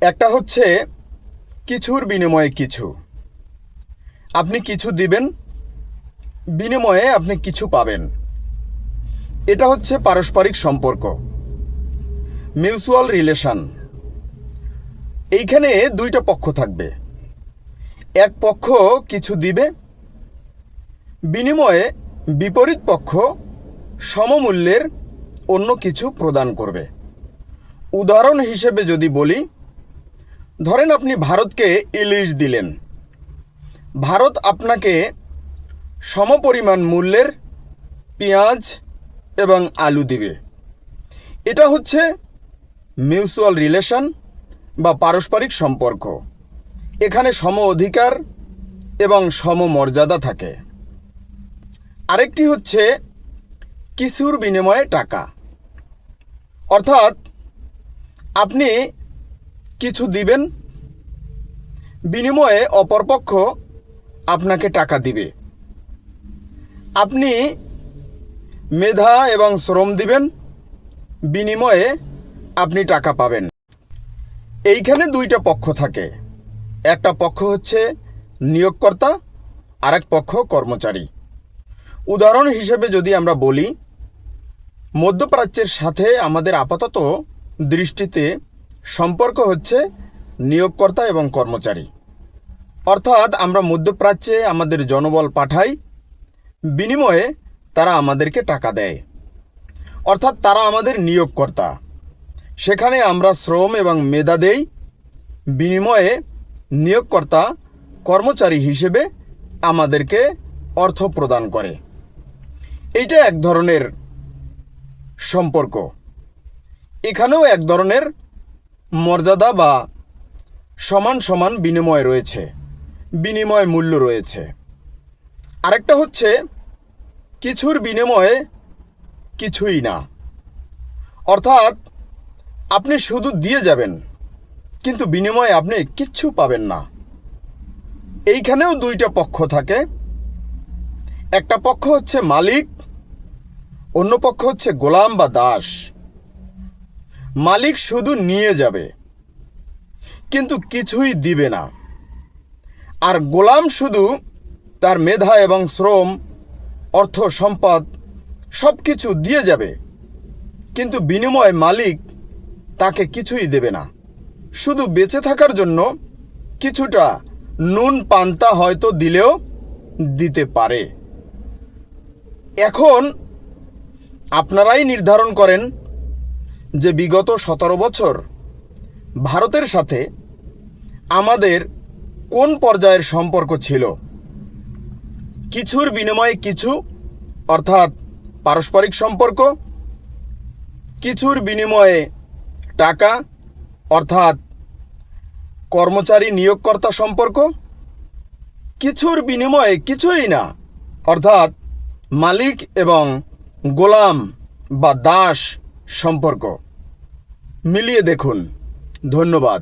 একটা হচ্ছে কিছুর বিনিময়ে কিছু। আপনি কিছু দিবেন, বিনিময়ে আপনি কিছু পাবেন। এটা হচ্ছে পারস্পরিক সম্পর্ক, মিউচুয়াল রিলেশন। এইখানে দুইটা পক্ষ থাকবে। এক পক্ষ কিছু দিবে, বিনিময়ে বিপরীত পক্ষ সমমূল্যের অন্য কিছু প্রদান করবে। উদাহরণ হিসেবে যদি বলি, ধরেন আপনি ভারতকে ইলিশ দিলেন, ভারত আপনাকে সমপরিমাণ মূল্যের পেঁয়াজ এবং আলু দিবে। এটা হচ্ছে মিউচুয়াল রিলেশন বা পারস্পরিক সম্পর্ক। এখানে সম অধিকার এবং সমমর্যাদা থাকে। আরেকটি হচ্ছে কিছুর বিনিময়ে টাকা। অর্থাৎ আপনি কিছু দিবেন, বিনিময়ে অপরপক্ষ আপনাকে টাকা দিবে। আপনি মেধা এবং শ্রম দিবেন, বিনিময়ে আপনি টাকা পাবেন। এইখানে দুইটা পক্ষ থাকে। একটা পক্ষ হচ্ছে নিয়োগকর্তা, আরেক পক্ষ কর্মচারী। উদাহরণ হিসেবে যদি আমরা বলি, মধ্যপ্রাচ্যের সাথে আমাদের আপাতত দৃষ্টিতে সম্পর্ক হচ্ছে নিয়োগকর্তা এবং কর্মচারী। অর্থাৎ আমরা মধ্যপ্রাচ্যে আমাদের জনবল পাঠাই, বিনিময়ে তারা আমাদেরকে টাকা দেয়। অর্থাৎ তারা আমাদের নিয়োগকর্তা। সেখানে আমরা শ্রম এবং মেধা দেই, বিনিময়ে নিয়োগকর্তা কর্মচারী হিসেবে আমাদেরকে অর্থ প্রদান করে। এইটা এক ধরনের সম্পর্ক। এখানেও এক ধরনের মর্যাদা বা সমান সমান বিনিময় রয়েছে, বিনিময় মূল্য রয়েছে। আরেকটা হচ্ছে কিছুর বিনিময়ে কিছুই না। অর্থাৎ আপনি শুধু দিয়ে যাবেন, কিন্তু বিনিময়ে আপনি কিচ্ছু পাবেন না। এইখানেও দুইটা পক্ষ থাকে। একটা পক্ষ হচ্ছে মালিক, অন্য পক্ষ হচ্ছে গোলাম বা দাস। মালিক শুধু নিয়ে যাবে, কিন্তু কিছুই দিবে না। আর গোলাম শুধু তার মেধা এবং শ্রম, অর্থ সম্পদ সব কিছু দিয়ে যাবে, কিন্তু বিনিময়ে মালিক তাকে কিছুই দেবে না। শুধু বেঁচে থাকার জন্য কিছুটা নুন পান্তা হয়তো দিলেও দিতে পারে। এখন আপনারাই নির্ধারণ করেন যে বিগত 17 বছর ভারতের সাথে আমাদের কোন পর্যায়ের সম্পর্ক ছিল। কিছুর বিনিময়ে কিছু অর্থাৎ পারস্পরিক সম্পর্ক, কিছুর বিনিময়ে টাকা অর্থাৎ কর্মচারী নিয়োগকর্তা সম্পর্ক, কিছুর বিনিময়ে কিছুই না অর্থাৎ মালিক এবং গোলাম বা দাস সম্পর্ক। মিলিয়ে দেখুন। ধন্যবাদ।